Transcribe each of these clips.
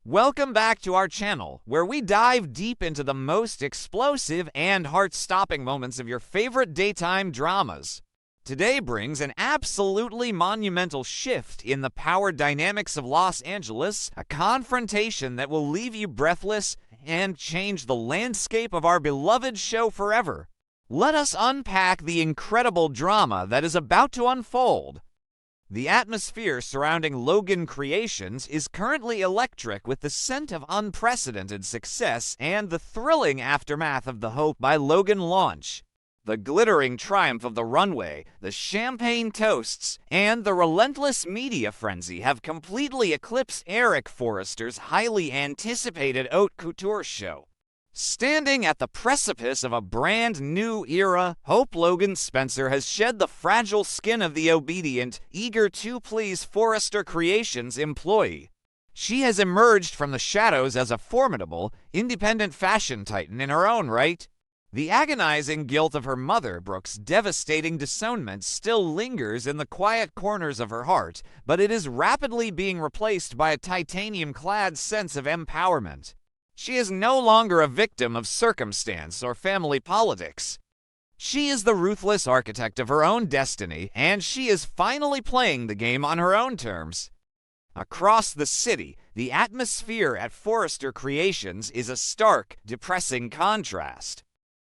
Welcome back to our channel, where we dive deep into the most explosive and heart-stopping moments of your favorite daytime dramas. Today brings an absolutely monumental shift in the power dynamics of Los Angeles, a confrontation that will leave you breathless and change the landscape of our beloved show forever. Let us unpack the incredible drama that is about to unfold. The atmosphere surrounding Logan Creations is currently electric, with the scent of unprecedented success and the thrilling aftermath of the Hope by Logan launch. The glittering triumph of the runway, the champagne toasts, and the relentless media frenzy have completely eclipsed Eric Forrester's highly anticipated haute couture show. Standing at the precipice of a brand new era, Hope Logan Spencer has shed the fragile skin of the obedient, eager to please Forrester Creations employee. She has emerged from the shadows as a formidable, independent fashion titan in her own right. The agonizing guilt of her mother, Brooke's devastating disownment, still lingers in the quiet corners of her heart, but it is rapidly being replaced by a titanium-clad sense of empowerment. She is no longer a victim of circumstance or family politics. She is the ruthless architect of her own destiny, and she is finally playing the game on her own terms. Across the city, the atmosphere at Forrester Creations is a stark, depressing contrast.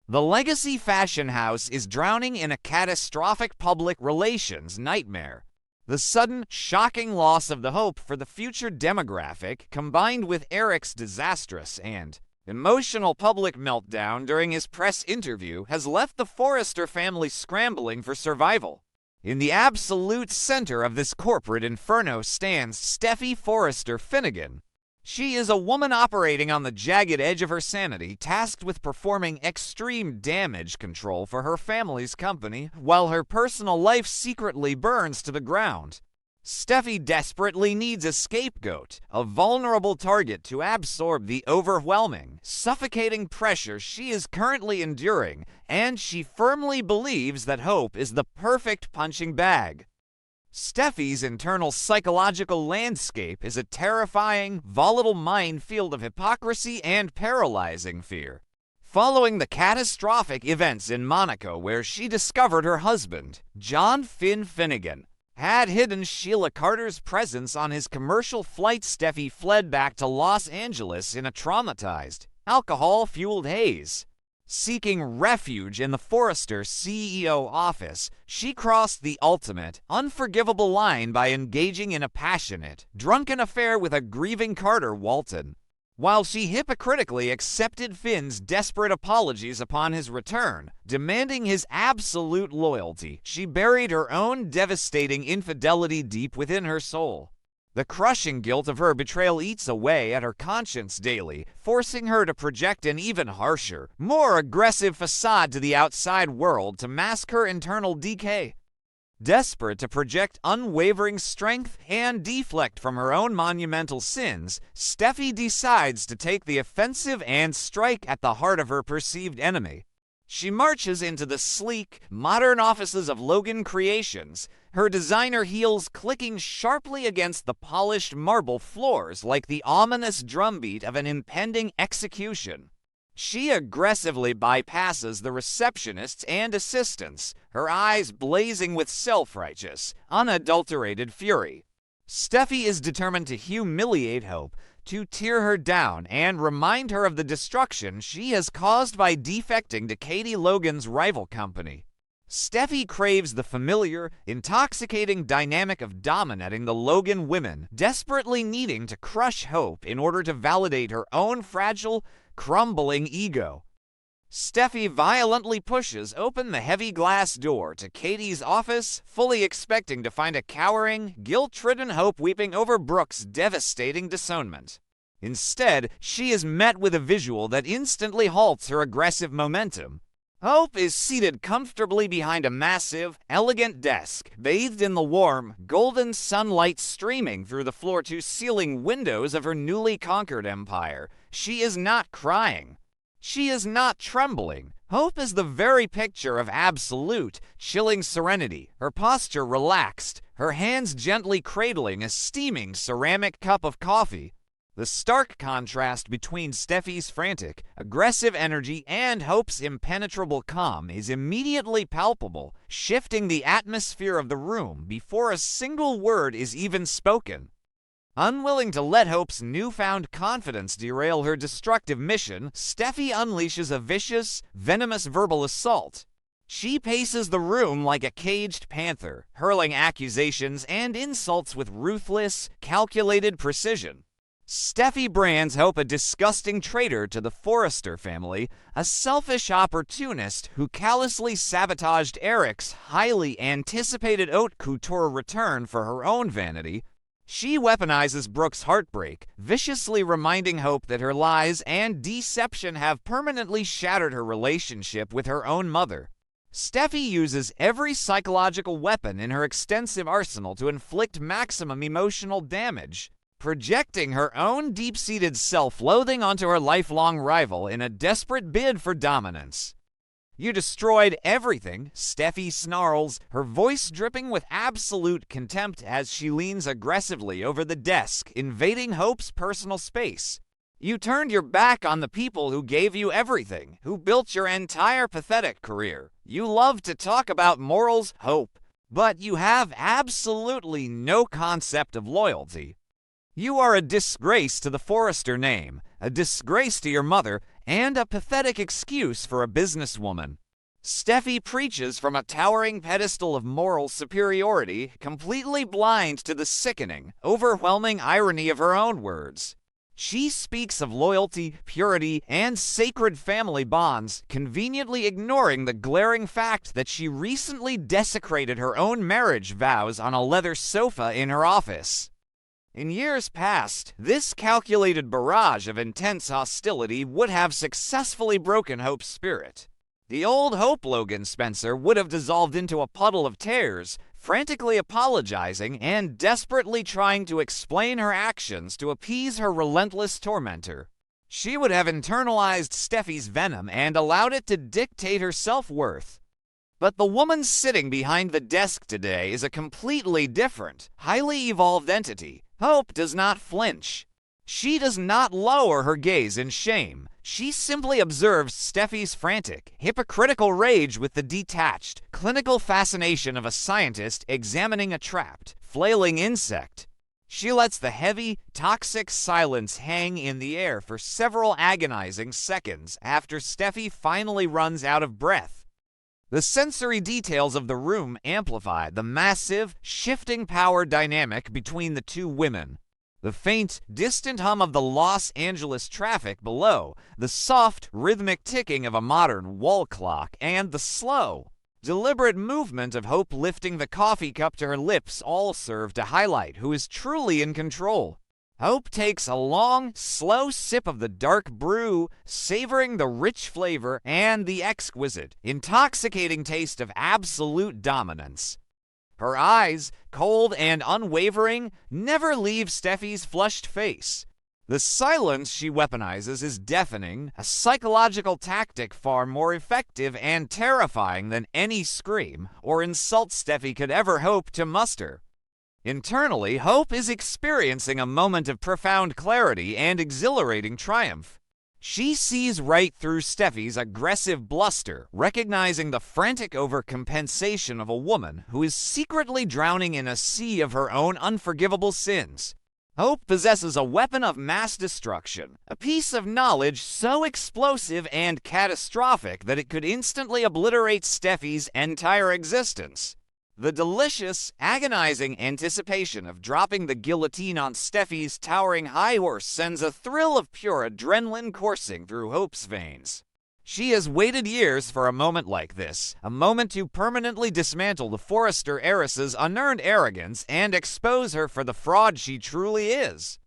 The legacy fashion house is drowning in a catastrophic public relations nightmare. The sudden, shocking loss of the hope for the future demographic, combined with Eric's disastrous and emotional public meltdown during his press interview, has left the Forrester family scrambling for survival. In the absolute center of this corporate inferno stands Steffy Forrester Finnegan. She is a woman operating on the jagged edge of her sanity, tasked with performing extreme damage control for her family's company, while her personal life secretly burns to the ground. Steffy desperately needs a scapegoat, a vulnerable target to absorb the overwhelming, suffocating pressure she is currently enduring, and she firmly believes that Hope is the perfect punching bag. Steffy's internal psychological landscape is a terrifying, volatile minefield of hypocrisy and paralyzing fear. Following the catastrophic events in Monaco, where she discovered her husband, John Finnegan, had hidden Sheila Carter's presence on his commercial flight, Steffy fled back to Los Angeles in a traumatized, alcohol-fueled haze. Seeking refuge in the Forrester CEO office, she crossed the ultimate, unforgivable line by engaging in a passionate, drunken affair with a grieving Carter Walton. While she hypocritically accepted Finn's desperate apologies upon his return, demanding his absolute loyalty, she buried her own devastating infidelity deep within her soul. The crushing guilt of her betrayal eats away at her conscience daily, forcing her to project an even harsher, more aggressive facade to the outside world to mask her internal decay. Desperate to project unwavering strength and deflect from her own monumental sins, Steffy decides to take the offensive and strike at the heart of her perceived enemy. She marches into the sleek, modern offices of Logan Creations, her designer heels clicking sharply against the polished marble floors like the ominous drumbeat of an impending execution. She aggressively bypasses the receptionists and assistants, her eyes blazing with self-righteous, unadulterated fury. Steffy is determined to humiliate Hope, to tear her down and remind her of the destruction she has caused by defecting to Katie Logan's rival company. Steffy craves the familiar, intoxicating dynamic of dominating the Logan women, desperately needing to crush Hope in order to validate her own fragile, crumbling ego. Steffy violently pushes open the heavy glass door to Katie's office, fully expecting to find a cowering, guilt-ridden Hope weeping over Brooke's devastating disownment. Instead, she is met with a visual that instantly halts her aggressive momentum. Hope is seated comfortably behind a massive, elegant desk, bathed in the warm, golden sunlight streaming through the floor-to-ceiling windows of her newly conquered empire. She is not crying. She is not trembling. Hope is the very picture of absolute, chilling serenity, her posture relaxed, her hands gently cradling a steaming ceramic cup of coffee. The stark contrast between Steffi's frantic, aggressive energy and Hope's impenetrable calm is immediately palpable, shifting the atmosphere of the room before a single word is even spoken. Unwilling to let Hope's newfound confidence derail her destructive mission, Steffi unleashes a vicious, venomous verbal assault. She paces the room like a caged panther, hurling accusations and insults with ruthless, calculated precision. Steffi brands Hope a disgusting traitor to the Forrester family, a selfish opportunist who callously sabotaged Eric's highly anticipated haute couture return for her own vanity. She weaponizes Brooke's heartbreak, viciously reminding Hope that her lies and deception have permanently shattered her relationship with her own mother. Steffi uses every psychological weapon in her extensive arsenal to inflict maximum emotional damage, projecting her own deep-seated self-loathing onto her lifelong rival in a desperate bid for dominance. "You destroyed everything," Steffi snarls, her voice dripping with absolute contempt as she leans aggressively over the desk, invading Hope's personal space. "You turned your back on the people who gave you everything, who built your entire pathetic career. You love to talk about morals, Hope, but you have absolutely no concept of loyalty. You are a disgrace to the Forrester name, a disgrace to your mother, and a pathetic excuse for a businesswoman." Steffi preaches from a towering pedestal of moral superiority, completely blind to the sickening, overwhelming irony of her own words. She speaks of loyalty, purity, and sacred family bonds, conveniently ignoring the glaring fact that she recently desecrated her own marriage vows on a leather sofa in her office. In years past, this calculated barrage of intense hostility would have successfully broken Hope's spirit. The old Hope Logan Spencer would have dissolved into a puddle of tears, frantically apologizing and desperately trying to explain her actions to appease her relentless tormentor. She would have internalized Steffi's venom and allowed it to dictate her self-worth. But the woman sitting behind the desk today is a completely different, highly evolved entity. Hope does not flinch. She does not lower her gaze in shame. She simply observes Steffi's frantic, hypocritical rage with the detached, clinical fascination of a scientist examining a trapped, flailing insect. She lets the heavy, toxic silence hang in the air for several agonizing seconds after Steffi finally runs out of breath. The sensory details of the room amplify the massive, shifting power dynamic between the two women. The faint, distant hum of the Los Angeles traffic below, the soft, rhythmic ticking of a modern wall clock, and the slow, deliberate movement of Hope lifting the coffee cup to her lips all serve to highlight who is truly in control. Hope takes a long, slow sip of the dark brew, savoring the rich flavor and the exquisite, intoxicating taste of absolute dominance. Her eyes, cold and unwavering, never leave Steffi's flushed face. The silence she weaponizes is deafening, a psychological tactic far more effective and terrifying than any scream or insult Steffi could ever hope to muster. Internally, Hope is experiencing a moment of profound clarity and exhilarating triumph. She sees right through Steffi's aggressive bluster, recognizing the frantic overcompensation of a woman who is secretly drowning in a sea of her own unforgivable sins. Hope possesses a weapon of mass destruction, a piece of knowledge so explosive and catastrophic that it could instantly obliterate Steffi's entire existence. The delicious, agonizing anticipation of dropping the guillotine on Steffi's towering high horse sends a thrill of pure adrenaline coursing through Hope's veins. She has waited years for a moment like this, a moment to permanently dismantle the Forrester heiress's unearned arrogance and expose her for the fraud she truly is.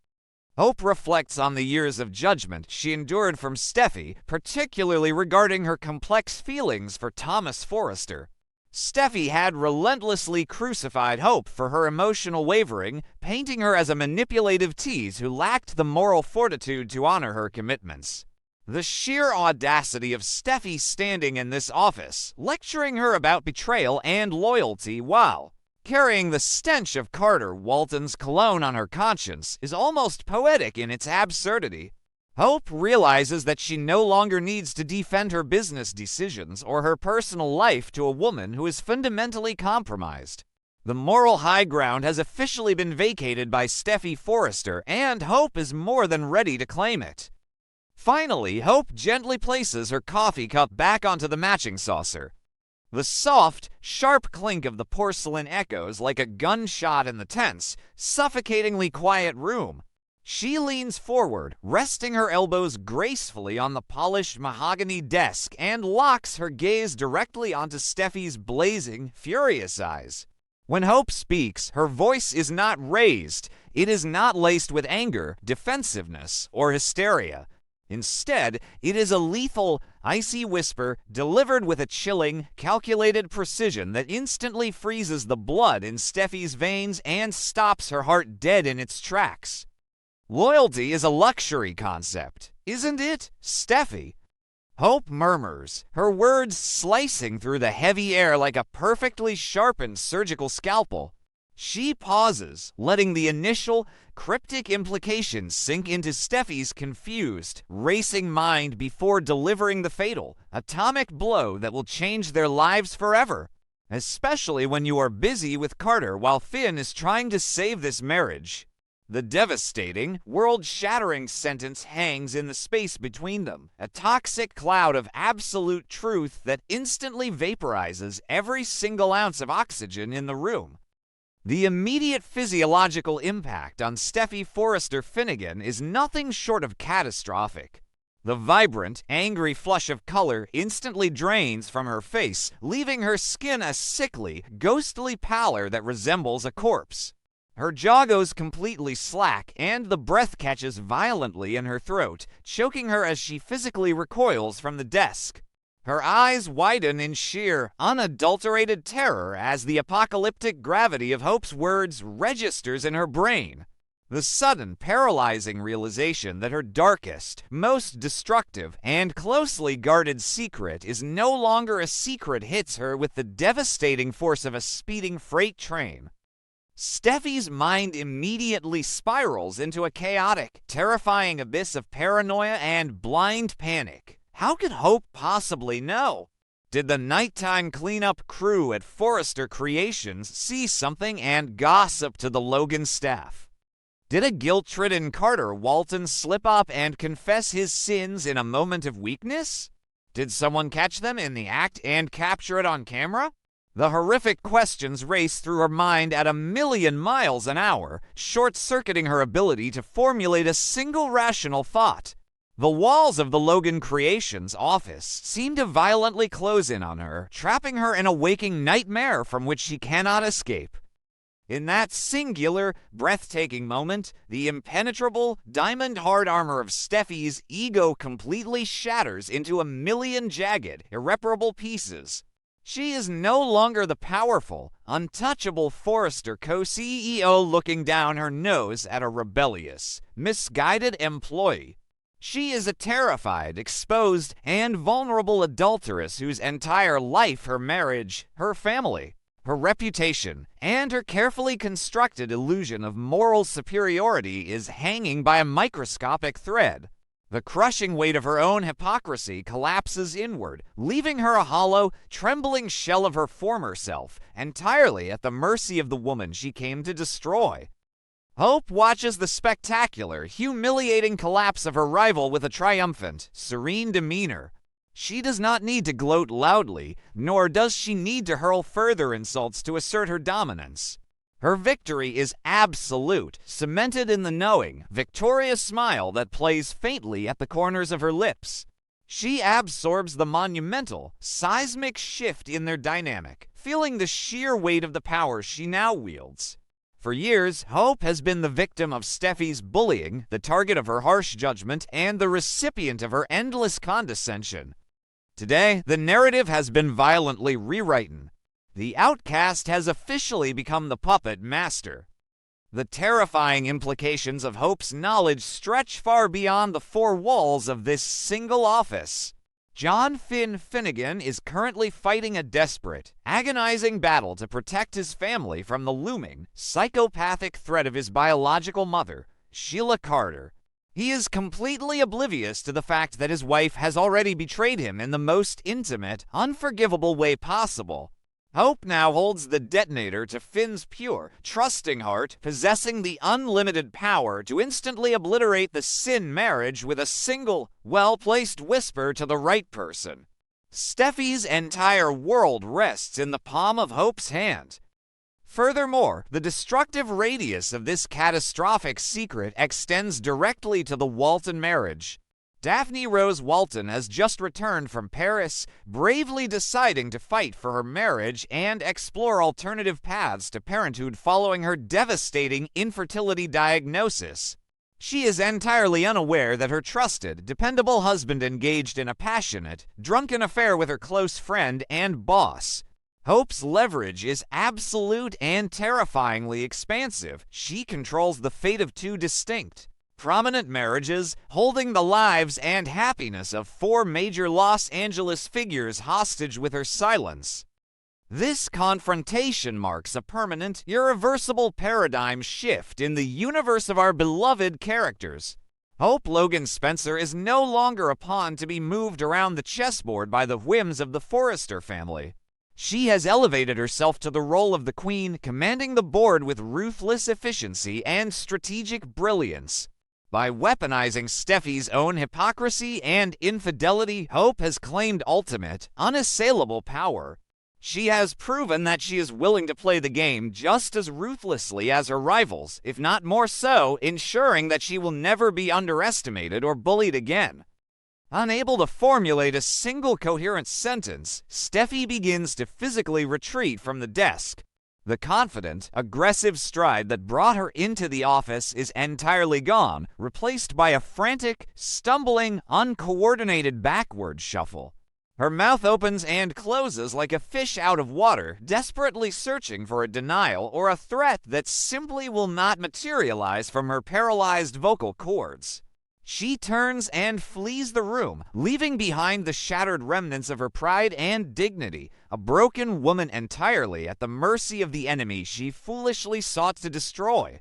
Hope reflects on the years of judgment she endured from Steffi, particularly regarding her complex feelings for Thomas Forrester. Steffi had relentlessly crucified Hope for her emotional wavering, painting her as a manipulative tease who lacked the moral fortitude to honor her commitments. The sheer audacity of Steffi standing in this office, lecturing her about betrayal and loyalty while, Carrying the stench of Carter Walton's cologne on her conscience is almost poetic in its absurdity. Hope realizes that she no longer needs to defend her business decisions or her personal life to a woman who is fundamentally compromised. The moral high ground has officially been vacated by Steffy Forrester, and Hope is more than ready to claim it. Finally, Hope gently places her coffee cup back onto the matching saucer. The soft, sharp clink of the porcelain echoes like a gunshot in the tense, suffocatingly quiet room. She leans forward, resting her elbows gracefully on the polished mahogany desk, and locks her gaze directly onto Steffy's blazing, furious eyes. When Hope speaks, her voice is not raised. It is not laced with anger, defensiveness, or hysteria. Instead, it is a lethal, icy whisper delivered with a chilling, calculated precision that instantly freezes the blood in Steffy's veins and stops her heart dead in its tracks. Loyalty is a luxury concept, isn't it, Steffy? Hope murmurs, her words slicing through the heavy air like a perfectly sharpened surgical scalpel. She pauses, letting the initial, cryptic implications sink into Steffy's confused, racing mind before delivering the fatal, atomic blow that will change their lives forever. Especially when you are busy with Carter while Finn is trying to save this marriage. The devastating, world-shattering sentence hangs in the space between them, a toxic cloud of absolute truth that instantly vaporizes every single ounce of oxygen in the room. The immediate physiological impact on Steffy Forrester Finnegan is nothing short of catastrophic. The vibrant, angry flush of color instantly drains from her face, leaving her skin a sickly, ghostly pallor that resembles a corpse. Her jaw goes completely slack, and the breath catches violently in her throat, choking her as she physically recoils from the desk. Her eyes widen in sheer, unadulterated terror as the apocalyptic gravity of Hope's words registers in her brain. The sudden, paralyzing realization that her darkest, most destructive, and closely guarded secret is no longer a secret hits her with the devastating force of a speeding freight train. Steffy's mind immediately spirals into a chaotic, terrifying abyss of paranoia and blind panic. How could Hope possibly know? Did the nighttime cleanup crew at Forrester Creations see something and gossip to the Logan staff? Did a guilt-ridden Carter Walton slip up and confess his sins in a moment of weakness? Did someone catch them in the act and capture it on camera? The horrific questions race through her mind at 1,000,000 miles an hour, short-circuiting her ability to formulate a single rational thought. The walls of the Logan Creations office seem to violently close in on her, trapping her in a waking nightmare from which she cannot escape. In that singular, breathtaking moment, the impenetrable, diamond-hard armor of Steffy's ego completely shatters into 1,000,000 jagged, irreparable pieces. She is no longer the powerful, untouchable Forrester co-CEO looking down her nose at a rebellious, misguided employee. She is a terrified, exposed, and vulnerable adulteress whose entire life, her marriage, her family, her reputation, and her carefully constructed illusion of moral superiority is hanging by a microscopic thread. The crushing weight of her own hypocrisy collapses inward, leaving her a hollow, trembling shell of her former self, entirely at the mercy of the woman she came to destroy. Hope watches the spectacular, humiliating collapse of her rival with a triumphant, serene demeanor. She does not need to gloat loudly, nor does she need to hurl further insults to assert her dominance. Her victory is absolute, cemented in the knowing, victorious smile that plays faintly at the corners of her lips. She absorbs the monumental, seismic shift in their dynamic, feeling the sheer weight of the power she now wields. For years, Hope has been the victim of Steffy's bullying, the target of her harsh judgment, and the recipient of her endless condescension. Today, the narrative has been violently rewritten. The outcast has officially become the puppet master. The terrifying implications of Hope's knowledge stretch far beyond the four walls of this single office. John Finn Finnegan is currently fighting a desperate, agonizing battle to protect his family from the looming, psychopathic threat of his biological mother, Sheila Carter. He is completely oblivious to the fact that his wife has already betrayed him in the most intimate, unforgivable way possible. Hope now holds the detonator to Finn's pure, trusting heart, possessing the unlimited power to instantly obliterate the sin marriage with a single, well-placed whisper to the right person. Steffi's entire world rests in the palm of Hope's hand. Furthermore, the destructive radius of this catastrophic secret extends directly to the Walton marriage. Daphne Rose Walton has just returned from Paris, bravely deciding to fight for her marriage and explore alternative paths to parenthood following her devastating infertility diagnosis. She is entirely unaware that her trusted, dependable husband engaged in a passionate, drunken affair with her close friend and boss. Hope's leverage is absolute and terrifyingly expansive. She controls the fate of two distinct, prominent marriages, holding the lives and happiness of 4 major Los Angeles figures hostage with her silence. This confrontation marks a permanent, irreversible paradigm shift in the universe of our beloved characters. Hope Logan Spencer is no longer a pawn to be moved around the chessboard by the whims of the Forrester family. She has elevated herself to the role of the queen, commanding the board with ruthless efficiency and strategic brilliance. By weaponizing Steffi's own hypocrisy and infidelity, Hope has claimed ultimate, unassailable power. She has proven that she is willing to play the game just as ruthlessly as her rivals, if not more so, ensuring that she will never be underestimated or bullied again. Unable to formulate a single coherent sentence, Steffi begins to physically retreat from the desk. The confident, aggressive stride that brought her into the office is entirely gone, replaced by a frantic, stumbling, uncoordinated backward shuffle. Her mouth opens and closes like a fish out of water, desperately searching for a denial or a threat that simply will not materialize from her paralyzed vocal cords. She turns and flees the room, leaving behind the shattered remnants of her pride and dignity, a broken woman entirely at the mercy of the enemy she foolishly sought to destroy.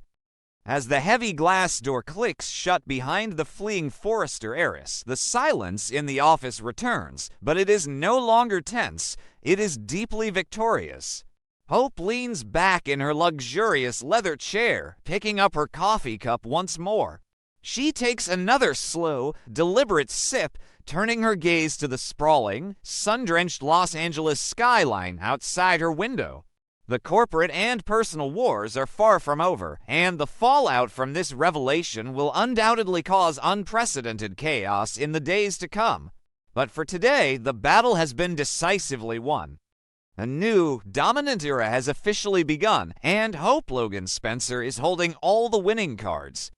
As the heavy glass door clicks shut behind the fleeing Forrester heiress, the silence in the office returns, but it is no longer tense, it is deeply victorious. Hope leans back in her luxurious leather chair, picking up her coffee cup once more. She takes another slow, deliberate sip, turning her gaze to the sprawling, sun-drenched Los Angeles skyline outside her window. The corporate and personal wars are far from over, and the fallout from this revelation will undoubtedly cause unprecedented chaos in the days to come. But for today, the battle has been decisively won. A new, dominant era has officially begun, and Hope Logan Spencer is holding all the winning cards.